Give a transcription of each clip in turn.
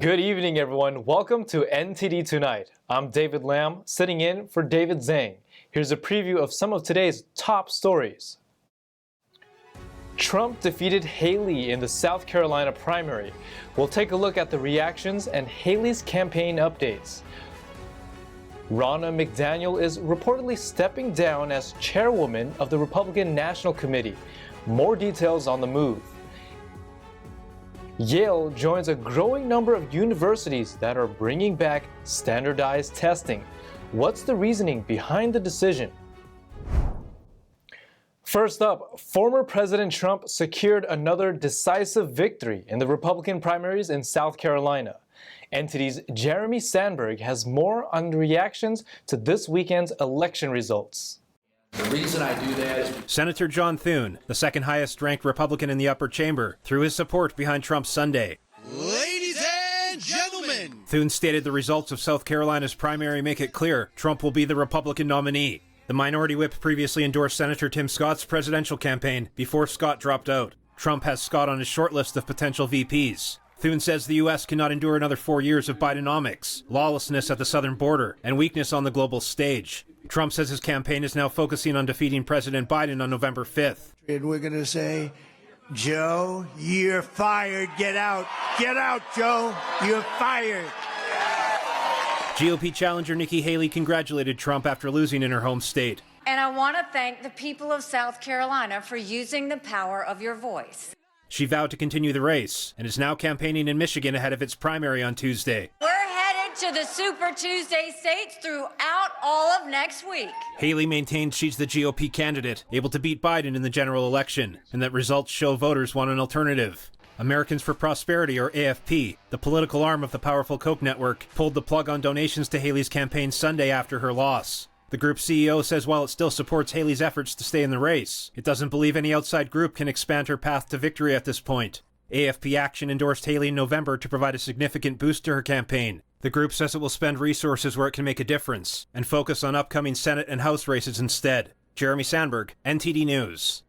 Good evening, everyone. Welcome to NTD Tonight. I'm David Lam, sitting in for David Zhang. Here's a preview of some of today's top stories. Trump defeated Haley in the South Carolina primary. We'll take a look at the reactions and Haley's campaign updates. Ronna McDaniel is reportedly stepping down as chairwoman of the Republican National Committee. More details on the move. Yale joins a growing number of universities that are bringing back standardized testing. What's the reasoning behind the decision? First up, former President Trump secured another decisive victory in the Republican primaries in South Carolina. NTD's Jeremy Sandberg has more on the reactions to this weekend's election results. The reason I do that is Senator John Thune, the second highest ranked Republican in the upper chamber, threw his support behind Trump's Sunday. Ladies and gentlemen, Thune stated the results of South Carolina's primary make it clear Trump will be the Republican nominee. The minority whip previously endorsed Senator Tim Scott's presidential campaign before Scott dropped out. Trump has Scott on his short list of potential VPs. Thune says the U.S. cannot endure another 4 years of Bidenomics, lawlessness at the southern border, and weakness on the global stage. Trump says his campaign is now focusing on defeating President Biden on November 5th. and we're going to say, Joe, you're fired. Get out. Get out, Joe. You're fired. GOP challenger Nikki Haley congratulated Trump after losing in her home state. And I want to thank the people of South Carolina for using the power of your voice. She vowed to continue the race and is now campaigning in Michigan ahead of its primary on Tuesday. We're headed to the Super Tuesday states throughout all of next week. Haley maintained she's the GOP candidate, able to beat Biden in the general election, and that results show voters want an alternative. Americans for Prosperity, or AFP, the political arm of the powerful Koch network, pulled the plug on donations to Haley's campaign Sunday after her loss. The group's CEO says while it still supports Haley's efforts to stay in the race, it doesn't believe any outside group can expand her path to victory at this point. AFP Action endorsed Haley in November to provide a significant boost to her campaign. The group says it will spend resources where it can make a difference and focus on upcoming Senate and House races instead. Jeremy Sandberg, NTD News.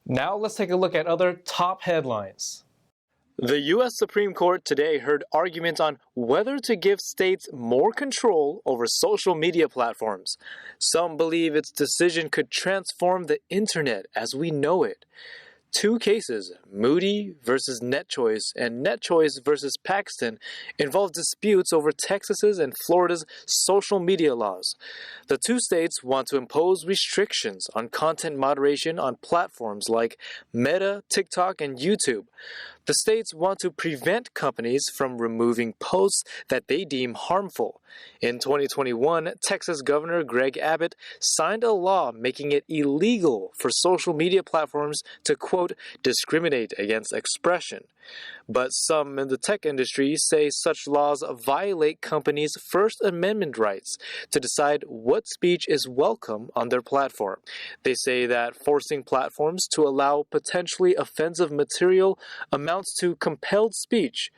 Now let's take a look at other top headlines. The U.S. Supreme Court today heard arguments on whether to give states more control over social media platforms. Some believe its decision could transform the internet as we know it. Two cases, Moody versus NetChoice and NetChoice versus Paxton, involve disputes over Texas's and Florida's social media laws. The two states want to impose restrictions on content moderation on platforms like Meta, TikTok, and YouTube. The states want to prevent companies from removing posts that they deem harmful. In 2021, Texas Governor Greg Abbott signed a law making it illegal for social media platforms to, quote, discriminate against expression. But some in the tech industry say such laws violate companies' First Amendment rights to decide what speech is welcome on their platform. They say that forcing platforms to allow potentially offensive material amounts to compelled speech.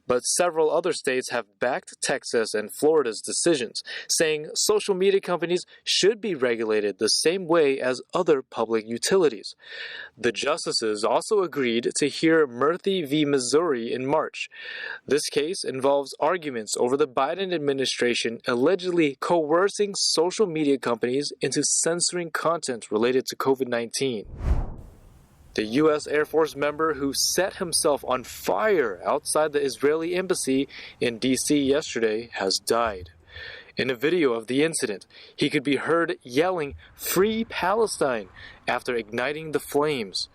But several other states have backed Texas and Florida's decisions, saying social media companies should be regulated the same way as other public utilities. The justices also agreed to hear Murthy v. Missouri in March. This case involves arguments over the Biden administration allegedly coercing social media companies into censoring content related to COVID-19. The U.S. Air Force member who set himself on fire outside the Israeli embassy in D.C. yesterday has died. In a video of the incident, he could be heard yelling, "Free Palestine," after igniting the flames.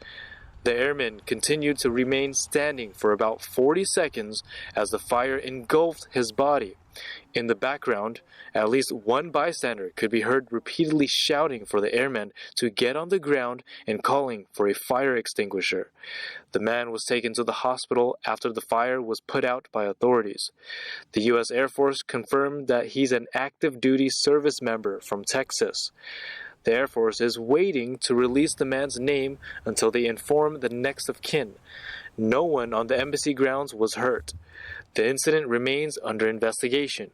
The airman continued to remain standing for about 40 seconds as the fire engulfed his body. In the background, at least one bystander could be heard repeatedly shouting for the airman to get on the ground and calling for a fire extinguisher. The man was taken to the hospital after the fire was put out by authorities. The U.S. Air Force confirmed that he's an active duty service member from Texas. The Air Force is waiting to release the man's name until they inform the next of kin. No one on the embassy grounds was hurt. The incident remains under investigation.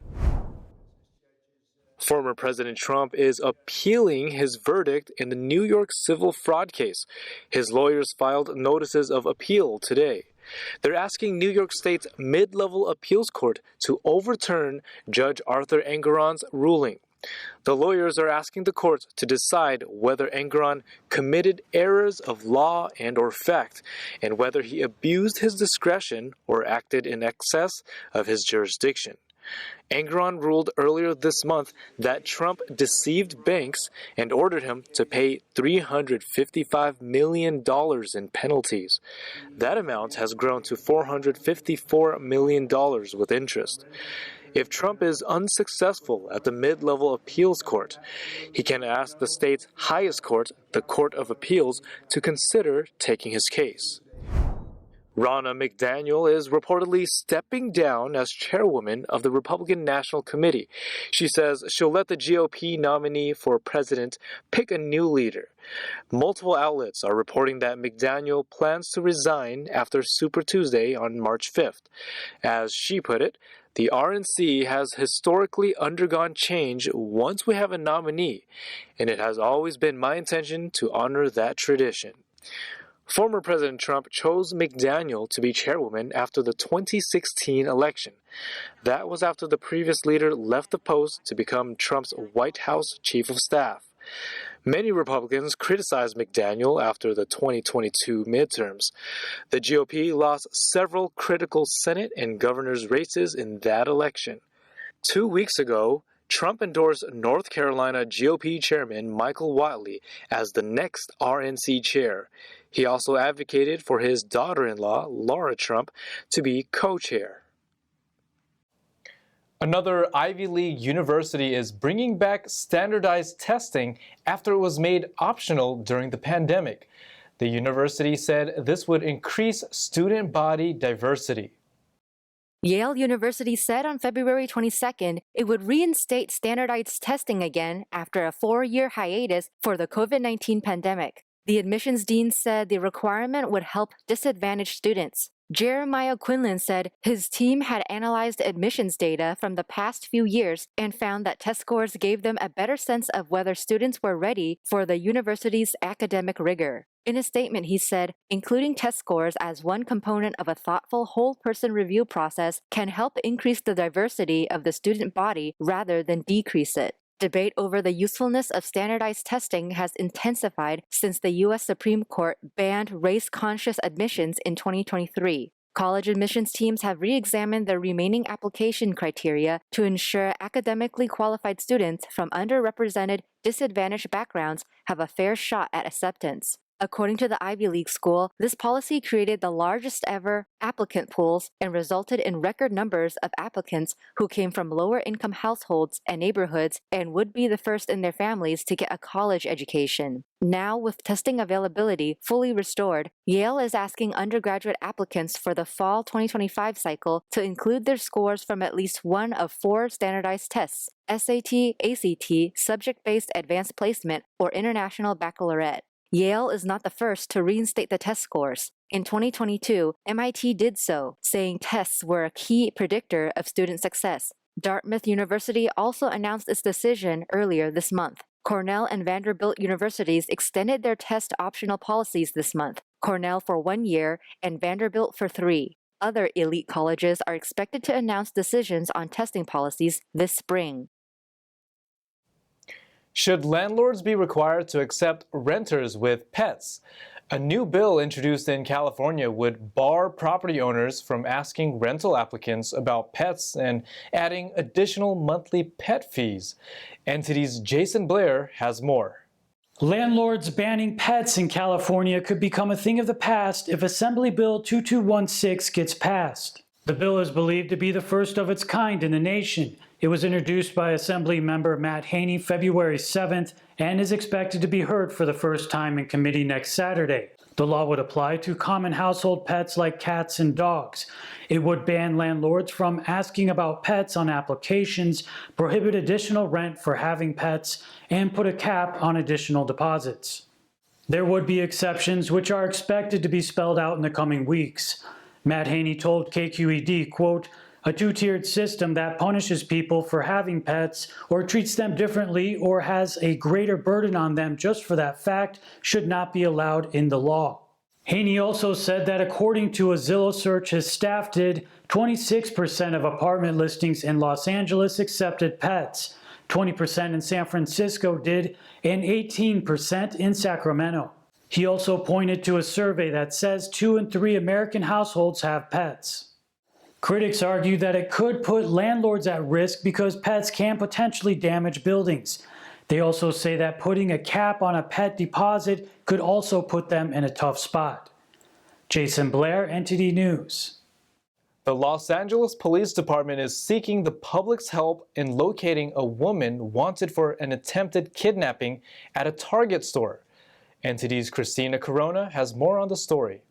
Former President Trump is appealing his verdict in the New York civil fraud case. His lawyers filed notices of appeal today. They're asking New York State's mid-level appeals court to overturn Judge Arthur Engoron's ruling. The lawyers are asking the court to decide whether Engoron committed errors of law and/or fact, and whether he abused his discretion or acted in excess of his jurisdiction. Engoron ruled earlier this month that Trump deceived banks and ordered him to pay $355 million in penalties. That amount has grown to $454 million with interest. If Trump is unsuccessful at the mid-level appeals court, he can ask the state's highest court, the Court of Appeals, to consider taking his case. Ronna McDaniel is reportedly stepping down as chairwoman of the Republican National Committee. She says she'll let the GOP nominee for president pick a new leader. Multiple outlets are reporting that McDaniel plans to resign after Super Tuesday on March 5th. As she put it, the RNC has historically undergone change once we have a nominee, and it has always been my intention to honor that tradition. Former President Trump chose McDaniel to be chairwoman after the 2016 election. That was after the previous leader left the post to become Trump's White House chief of staff. Many Republicans criticized McDaniel after the 2022 midterms. The GOP lost several critical Senate and governor's races in that election. 2 weeks ago, Trump endorsed North Carolina GOP chairman Michael Whatley as the next RNC chair. He also advocated for his daughter-in-law, Laura Trump, to be co-chair. Another Ivy League university is bringing back standardized testing after it was made optional during the pandemic. The university said this would increase student body diversity. Yale University said on February 22nd it would reinstate standardized testing again after a 4-year hiatus for the COVID-19 pandemic. The admissions dean said the requirement would help disadvantaged students. Jeremiah Quinlan said his team had analyzed admissions data from the past few years and found that test scores gave them a better sense of whether students were ready for the university's academic rigor. In a statement, he said, including test scores as one component of a thoughtful whole-person review process can help increase the diversity of the student body rather than decrease it. Debate over the usefulness of standardized testing has intensified since the U.S. Supreme Court banned race-conscious admissions in 2023. College admissions teams have re-examined the remaining application criteria to ensure academically qualified students from underrepresented, disadvantaged backgrounds have a fair shot at acceptance. According to the Ivy League school, this policy created the largest ever applicant pools and resulted in record numbers of applicants who came from lower-income households and neighborhoods and would be the first in their families to get a college education. Now, with testing availability fully restored, Yale is asking undergraduate applicants for the fall 2025 cycle to include their scores from at least one of 4 standardized tests: SAT, ACT, Subject-Based Advanced Placement, or International Baccalaureate. Yale is not the first to reinstate the test scores. In 2022, MIT did so, saying tests were a key predictor of student success. Dartmouth University also announced its decision earlier this month. Cornell and Vanderbilt universities extended their test optional policies this month, Cornell for 1 year and Vanderbilt for 3. Other elite colleges are expected to announce decisions on testing policies this spring. Should landlords be required to accept renters with pets? A new bill introduced in California would bar property owners from asking rental applicants about pets and adding additional monthly pet fees. NTD's Jason Blair has more. Landlords banning pets in California could become a thing of the past if Assembly Bill 2216 gets passed. The bill is believed to be the first of its kind in the nation. It was introduced by Assembly member Matt Haney February 7th and is expected to be heard for the first time in committee next Saturday. The law would apply to common household pets like cats and dogs. It would ban landlords from asking about pets on applications, prohibit additional rent for having pets, and put a cap on additional deposits. There would be exceptions which are expected to be spelled out in the coming weeks. Matt Haney told KQED, quote, "A two-tiered system that punishes people for having pets or treats them differently or has a greater burden on them just for that fact should not be allowed in the law." Haney also said that according to a Zillow search his staff did, 26% of apartment listings in Los Angeles accepted pets, 20% in San Francisco did, and 18% in Sacramento. He also pointed to a survey that says 2 in 3 American households have pets. Critics argue that it could put landlords at risk because pets can potentially damage buildings. They also say that putting a cap on a pet deposit could also put them in a tough spot. Jason Blair, NTD News. The Los Angeles Police Department is seeking the public's help in locating a woman wanted for an attempted kidnapping at a Target store. NTD's Christina Corona has more on the story.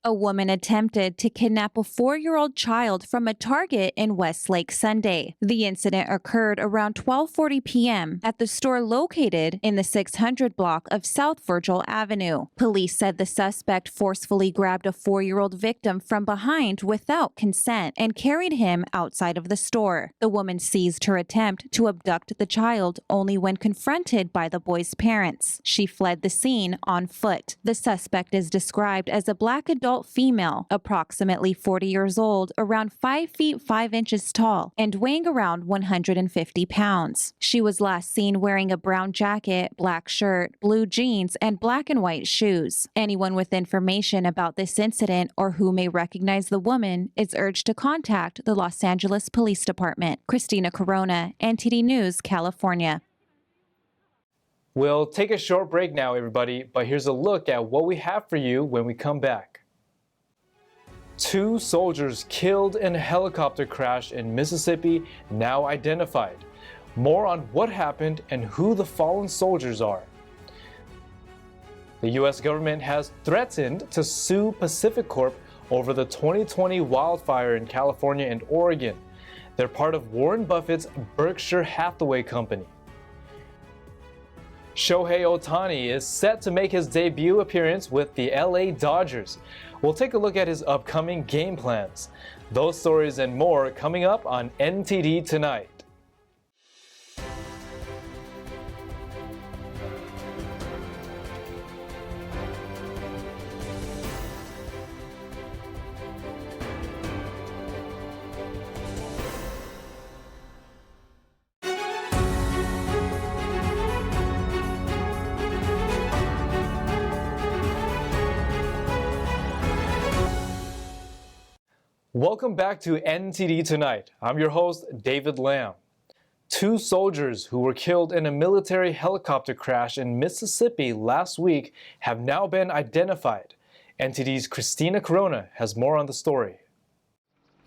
A woman attempted to kidnap a 4-year-old child from a Target in Westlake Sunday. The incident occurred around 12:40 p.m. at the store located in the 600 block of South Virgil Avenue. Police said the suspect forcefully grabbed a 4-year-old victim from behind without consent and carried him outside of the store. The woman seized her attempt to abduct the child only when confronted by the boy's parents. She fled the scene on foot. The suspect is described as a black adult female, approximately 40 years old, around 5 feet 5 inches tall, and weighing around 150 pounds. She was last seen wearing a brown jacket, black shirt, blue jeans, and black and white shoes. Anyone with information about this incident or who may recognize the woman is urged to contact the Los Angeles Police Department. Christina Corona, NTD News, California. We'll take a short break now, everybody, but here's a look at what we have for you when we come back. 2 soldiers killed in a helicopter crash in Mississippi now identified. More on what happened and who the fallen soldiers are. The U.S. government has threatened to sue PacifiCorp over the 2020 wildfire in California and Oregon. They're part of Warren Buffett's Berkshire Hathaway company. Shohei Ohtani is set to make his debut appearance with the LA Dodgers. We'll take a look at his upcoming game plans. Those stories and more coming up on NTD Tonight. Welcome back to NTD Tonight. I'm your host, David Lamb. 2 soldiers who were killed in a military helicopter crash in Mississippi last week have now been identified. NTD's Christina Corona has more on the story.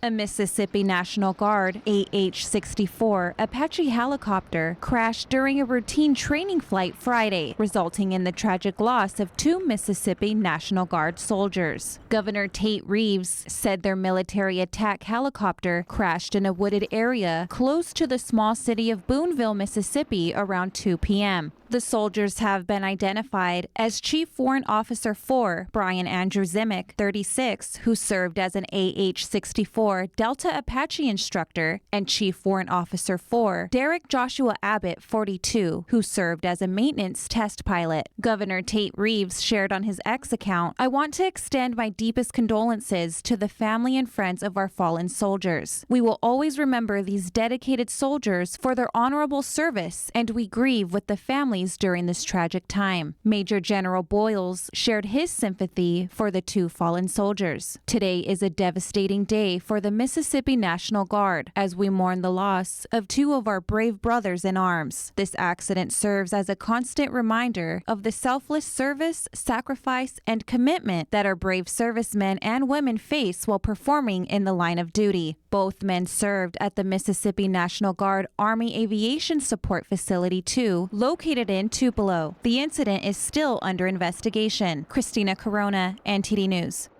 A Mississippi National Guard AH-64 Apache helicopter crashed during a routine training flight Friday, resulting in the tragic loss of 2 Mississippi National Guard soldiers. Governor Tate Reeves said their military attack helicopter crashed in a wooded area close to the small city of Boonville, Mississippi around 2 p.m. The soldiers have been identified as Chief Warrant Officer 4 Brian Andrew Zimick, 36, who served as an AH-64 Delta Apache instructor, and Chief Warrant Officer 4 Derek Joshua Abbott, 42, who served as a maintenance test pilot. Governor Tate Reeves shared on his X account, "I want to extend my deepest condolences to the family and friends of our fallen soldiers. We will always remember these dedicated soldiers for their honorable service, and we grieve with the families during this tragic time." Major General Boyles shared his sympathy for the 2 fallen soldiers. "Today is a devastating day for the Mississippi National Guard as we mourn the loss of 2 of our brave brothers in arms. This accident serves as a constant reminder of the selfless service, sacrifice, and commitment that our brave servicemen and women face while performing in the line of duty." Both men served at the Mississippi National Guard Army Aviation Support Facility 2, located in Tupelo. The incident is still under investigation. Christina Corona, NTD News.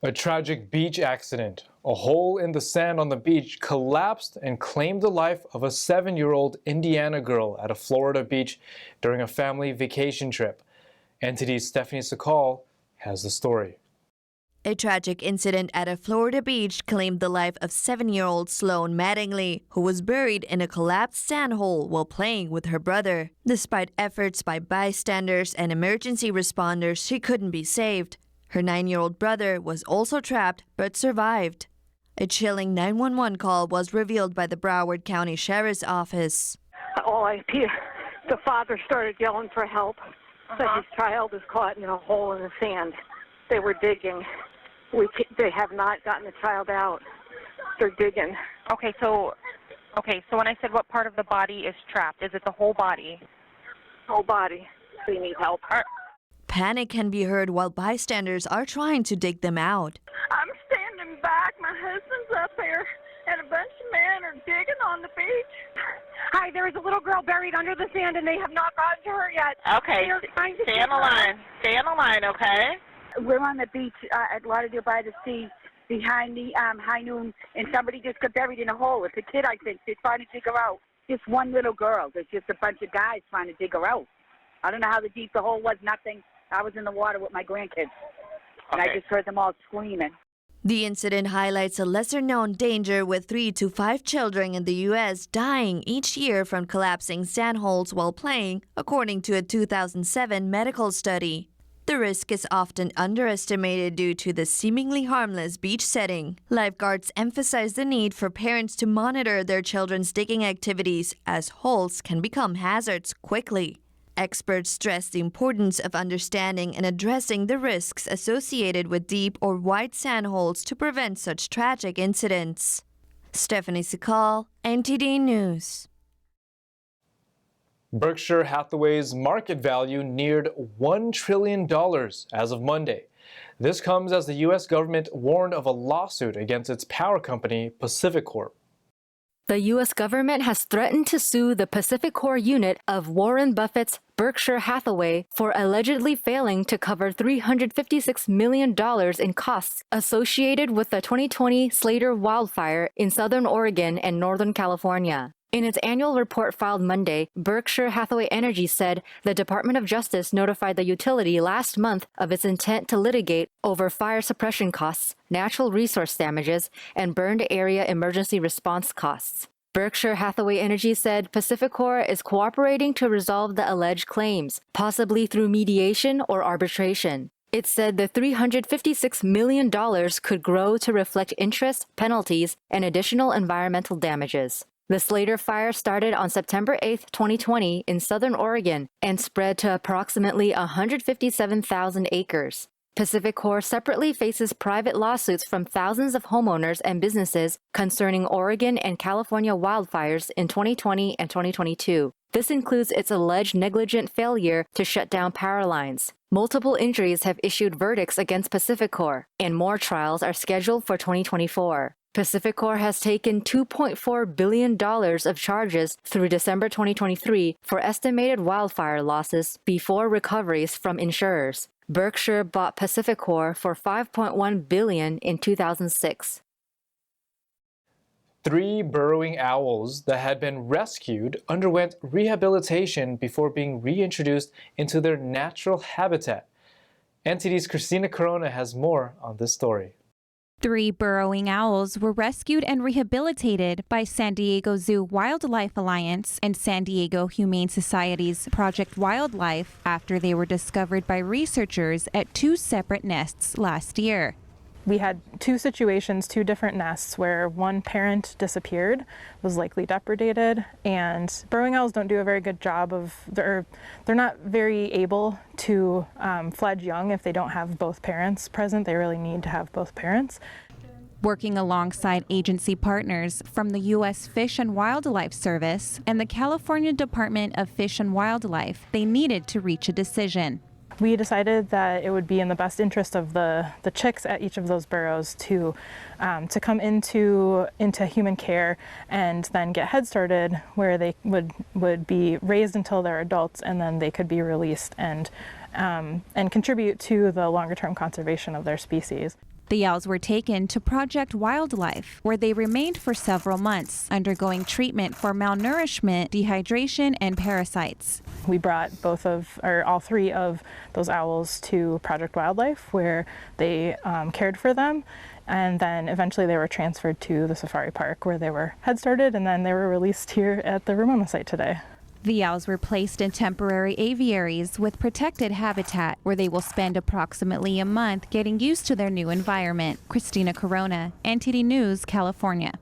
A tragic beach accident. A hole in the sand on the beach collapsed and claimed the life of a 7-year-old Indiana girl at a Florida beach during a family vacation trip. NTD's Stephanie Sakal has the story. A tragic incident at a Florida beach claimed the life of 7-year-old Sloan Mattingly, who was buried in a collapsed sandhole while playing with her brother. Despite efforts by bystanders and emergency responders, she couldn't be saved. Her 9-year-old brother was also trapped but survived. A chilling 911 call was revealed by the Broward County Sheriff's Office. The father started yelling for help. That his child is caught in a hole in the sand. They were digging. They have not gotten the child out. They're digging. Okay, so when I said what part of the body is trapped, is it the whole body? Whole body. They need help. Panic can be heard while bystanders are trying to dig them out. I'm standing back. My husband's up there, and a bunch of men are digging on the beach. Hi, there is a little girl buried under the sand, and they have not gotten to her yet. Okay, stay on the line. Stay on the line, okay? We're on the beach at Lauderdale by the Sea behind the High Noon, and somebody just got buried in a hole. It's a kid, I think. They're trying to dig her out. Just one little girl. There's just a bunch of guys trying to dig her out. I don't know how deep the hole was, nothing. I was in the water with my grandkids, and I just heard them all screaming. The incident highlights a lesser-known danger with 3 to 5 children in the U.S. dying each year from collapsing sandholes while playing, according to a 2007 medical study. The risk is often underestimated due to the seemingly harmless beach setting. Lifeguards emphasize the need for parents to monitor their children's digging activities, as holes can become hazards quickly. Experts stress the importance of understanding and addressing the risks associated with deep or wide sandholes to prevent such tragic incidents. Stephanie Sikal, NTD News. Berkshire Hathaway's market value neared $1 trillion as of Monday. This comes as the U.S. government warned of a lawsuit against its power company, PacifiCorp. The U.S. government has threatened to sue the PacifiCorp unit of Warren Buffett's Berkshire Hathaway for allegedly failing to cover $356 million in costs associated with the 2020 Slater wildfire in southern Oregon and northern California. In its annual report filed Monday, Berkshire Hathaway Energy said the Department of Justice notified the utility last month of its intent to litigate over fire suppression costs, natural resource damages, and burned area emergency response costs. Berkshire Hathaway Energy said PacifiCorp is cooperating to resolve the alleged claims, possibly through mediation or arbitration. It said the $356 million could grow to reflect interest, penalties, and additional environmental damages. The Slater fire started on September 8, 2020 in southern Oregon and spread to approximately 157,000 acres. PacifiCorp separately faces private lawsuits from thousands of homeowners and businesses concerning Oregon and California wildfires in 2020 and 2022. This includes its alleged negligent failure to shut down power lines. Multiple injuries have issued verdicts against PacifiCorp, and more trials are scheduled for 2024. PacifiCorp has taken $2.4 billion of charges through December 2023 for estimated wildfire losses before recoveries from insurers. Berkshire bought PacifiCorp for $5.1 billion in 2006. 3 burrowing owls that had been rescued underwent rehabilitation before being reintroduced into their natural habitat. NTD's Christina Corona has more on this story. 3 burrowing owls were rescued and rehabilitated by San Diego Zoo Wildlife Alliance and San Diego Humane Society's Project Wildlife after they were discovered by researchers at 2 separate nests last year. We had 2 situations, 2 different nests where one parent disappeared, was likely depredated, and burrowing owls don't do a very good job of, they're not very able to fledge young if they don't have both parents present. They really need to have both parents. Working alongside agency partners from the U.S. Fish and Wildlife Service and the California Department of Fish and Wildlife, they needed to reach a decision. We decided that it would be in the best interest of the chicks at each of those burrows to come into human care and then get head started, where they would be raised until they're adults, and then they could be released and contribute to the longer term conservation of their species. The owls were taken to Project Wildlife, where they remained for several months, undergoing treatment for malnourishment, dehydration, and parasites. We brought all three of those owls to Project Wildlife, where they cared for them, and then eventually they were transferred to the safari park, where they were head started, and then they were released here at the Ramona site today. The owls were placed in temporary aviaries with protected habitat, where they will spend approximately a month getting used to their new environment. Christina Corona, NTD News, California.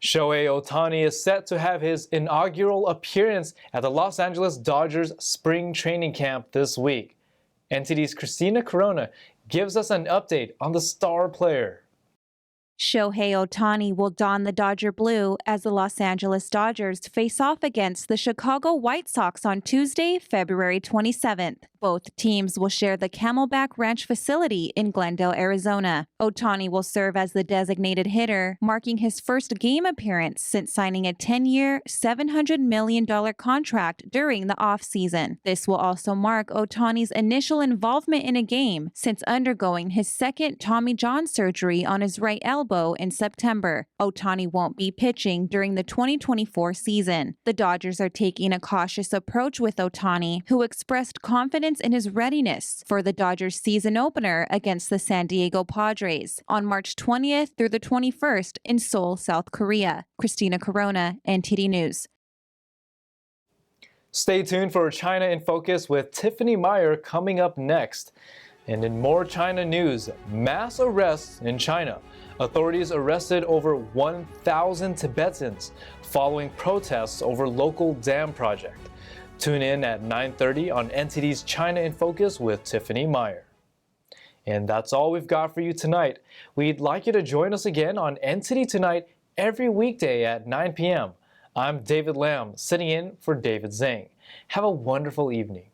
Shohei Ohtani is set to have his inaugural appearance at the Los Angeles Dodgers spring training camp this week. NTD's Christina Corona gives us an update on the star player. Shohei Ohtani will don the Dodger blue as the Los Angeles Dodgers face off against the Chicago White Sox on Tuesday, February 27th. Both teams will share the Camelback Ranch facility in Glendale, Arizona. Ohtani will serve as the designated hitter, marking his first game appearance since signing a 10-year, $700 million contract during the offseason. This will also mark Ohtani's initial involvement in a game since undergoing his second Tommy John surgery on his right elbow in September. Ohtani won't be pitching during the 2024 season. The Dodgers are taking a cautious approach with Ohtani, who expressed confidence in his readiness for the Dodgers season opener against the San Diego Padres on March 20th through the 21st in Seoul, South Korea. Christina Corona, NTD News. Stay tuned for China in Focus with Tiffany Meyer coming up next. And in more China news, mass arrests in China. Authorities arrested over 1,000 Tibetans following protests over local dam project. Tune in at 9:30 on NTD's China in Focus with Tiffany Meyer. And that's all we've got for you tonight. We'd like you to join us again on NTD Tonight every weekday at 9 p.m. I'm David Lamb, sitting in for David Zhang. Have a wonderful evening.